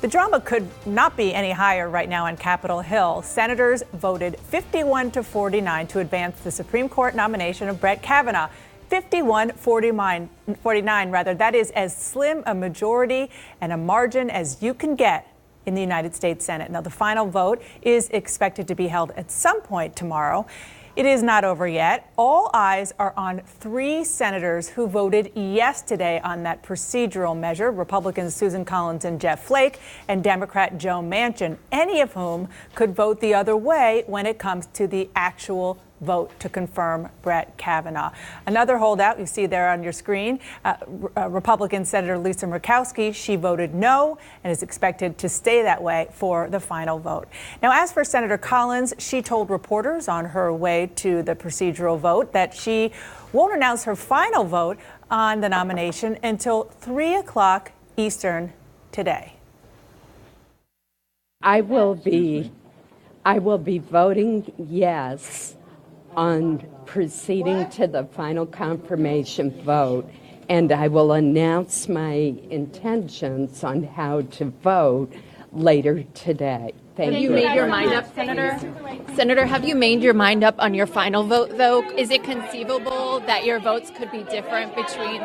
The drama could not be any higher right now on Capitol Hill. Senators voted 51-49 to advance the Supreme Court nomination of Brett Kavanaugh. 51-49, rather. That is as slim a majority and a margin as you can get in the United States Senate. Now, the final vote is expected to be held at some point tomorrow. It is not over yet. All eyes are on 3 senators who voted yes today on that procedural measure, Republicans Susan Collins and Jeff Flake, and Democrat Joe Manchin, any of whom could vote the other way when it comes to the actual vote to confirm Brett Kavanaugh. Another holdout you see there on your screen, Republican Senator Lisa Murkowski. She voted no and is expected to stay that way for the final vote. Now, as for Senator Collins, she told reporters on her way to the procedural vote that she won't announce her final vote on the nomination until 3 o'clock Eastern today. I will be voting yes on proceeding to the final confirmation vote, and I will announce my intentions on how to vote later today. Thank you. Have you made your mind up, Senator? Senator, have you made your mind up on your final vote, though? Is it conceivable that your votes could be different between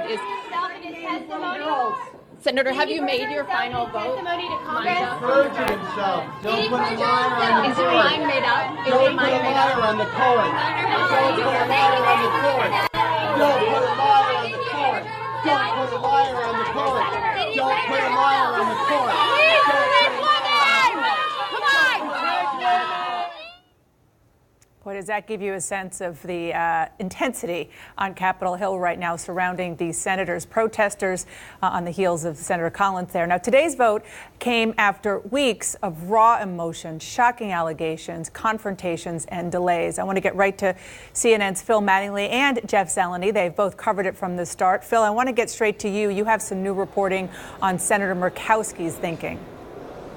Senator, have you made your final vote? Perjured himself. Don't put a liar on the court. Is your mind made up? Don't put a liar on the court. Don't put a liar on the court. Don't put a liar on the court. Don't put a liar on the court. Don't put a liar on the court. Boy, does that give you a sense of the intensity on Capitol Hill right now surrounding these senators, protesters on the heels of Senator Collins there. Now, today's vote came after weeks of raw emotion, shocking allegations, confrontations, and delays. I want to get right to CNN's Phil Mattingly and Jeff Zeleny. They've both covered it from the start. Phil, I want to get straight to you. You have some new reporting on Senator Murkowski's thinking.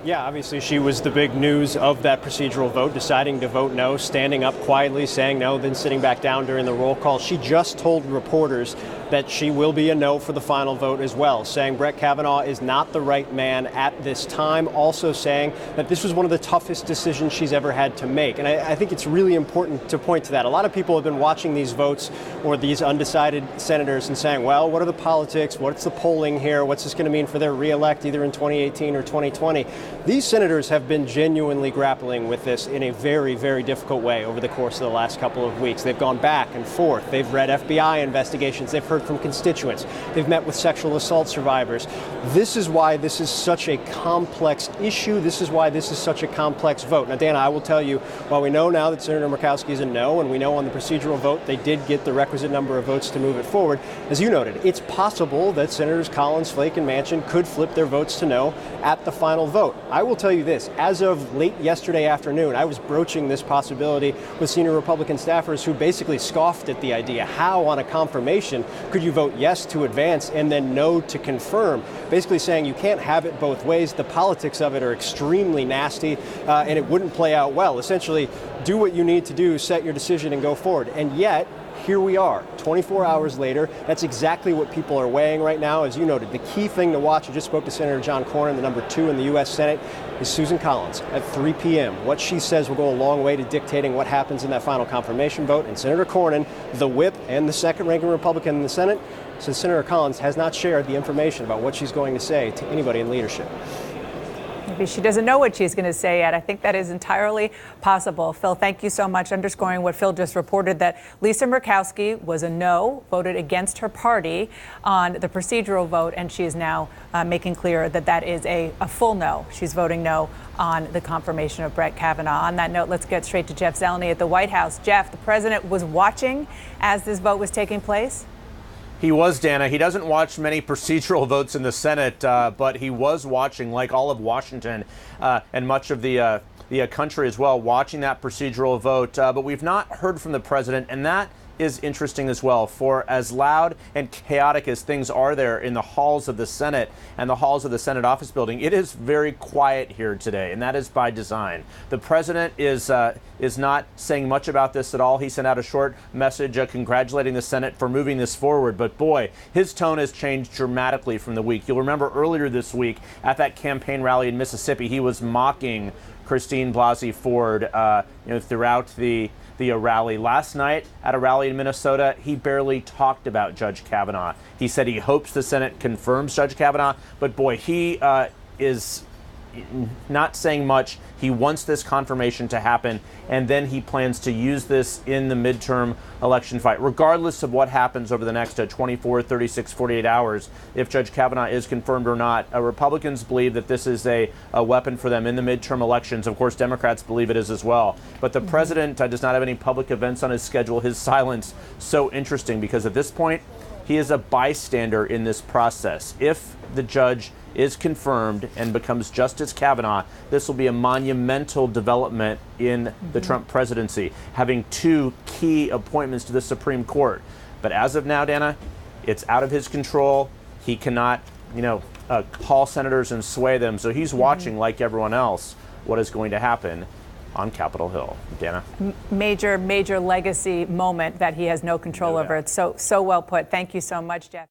Yeah, obviously she was the big news of that procedural vote, deciding to vote no, standing up quietly, saying no, then sitting back down during the roll call. She just told reporters that she will be a no for the final vote as well, saying Brett Kavanaugh is not the right man at this time, also saying that this was one of the toughest decisions she's ever had to make. And I think it's really important to point to that. A lot of people have been watching these votes or these undecided senators and saying, well, what are the politics? What's the polling here? What's this going to mean for their reelect either in 2018 or 2020? These senators have been genuinely grappling with this in a very, very difficult way over the course of the last couple of weeks. They've gone back and forth. They've read FBI investigations. They've heard from constituents. They've met with sexual assault survivors. This is why this is such a complex issue. This is why this is such a complex vote. Now, Dana, I will tell you, while we know now that Senator Murkowski is a no, and we know on the procedural vote they did get the requisite number of votes to move it forward, as you noted, it's possible that Senators Collins, Flake, and Manchin could flip their votes to no at the final vote. I will tell you this, as of late yesterday afternoon, I was broaching this possibility with senior Republican staffers who basically scoffed at the idea. How on a confirmation could you vote yes to advance and then no to confirm? Basically saying you can't have it both ways. The politics of it are extremely nasty and it wouldn't play out well. Essentially, do what you need to do, set your decision and go forward. And yet, here we are, 24 hours later. That's exactly what people are weighing right now. As you noted, the key thing to watch, I just spoke to Senator John Cornyn, the number 2 in the U.S. Senate, is Susan Collins at 3 p.m. What she says will go a long way to dictating what happens in that final confirmation vote. And Senator Cornyn, the whip and the second-ranking Republican in the Senate, says Senator Collins has not shared the information about what she's going to say to anybody in leadership. Maybe she doesn't know what she's going to say yet. I think that is entirely possible. Phil, thank you so much. Underscoring what Phil just reported, that Lisa Murkowski was a no, voted against her party on the procedural vote, and she is now making clear that that is a full no. She's voting no on the confirmation of Brett Kavanaugh. On that note, let's get straight to Jeff Zeleny at the White House. Jeff, the president was watching as this vote was taking place? He was, Dana. He doesn't watch many procedural votes in the Senate, but he was watching, like all of Washington and much of the country as well, watching that procedural vote. But we've not heard from the president, and that is interesting as well. For as loud and chaotic as things are there in the halls of the Senate and the halls of the Senate office building, it is very quiet here today, and that is by design. The president is not saying much about this at all. He sent out a short message congratulating the Senate for moving this forward, but boy, his tone has changed dramatically from the week. You'll remember earlier this week at that campaign rally in Mississippi, he was mocking Christine Blasey Ford throughout the rally. Last night at a rally in Minnesota, he barely talked about Judge Kavanaugh. He said he hopes the Senate confirms Judge Kavanaugh, but boy, he is not saying much. He wants this confirmation to happen, and then he plans to use this in the midterm election fight. Regardless of what happens over the next 24, 36, 48 hours, if Judge Kavanaugh is confirmed or not, Republicans believe that this is a weapon for them in the midterm elections. Of course, Democrats believe it is as well. But the president does not have any public events on his schedule. His silence so interesting because at this point, he is a bystander in this process. If the judge is confirmed and becomes Justice Kavanaugh, this will be a monumental development in the Trump presidency, having two key appointments to the Supreme Court. But as of now, Dana, it's out of his control. He cannot, call senators and sway them. So he's watching, like everyone else, what is going to happen on Capitol Hill. Dana? Major legacy moment that he has no control over. It's so well put. Thank you so much, Jeff.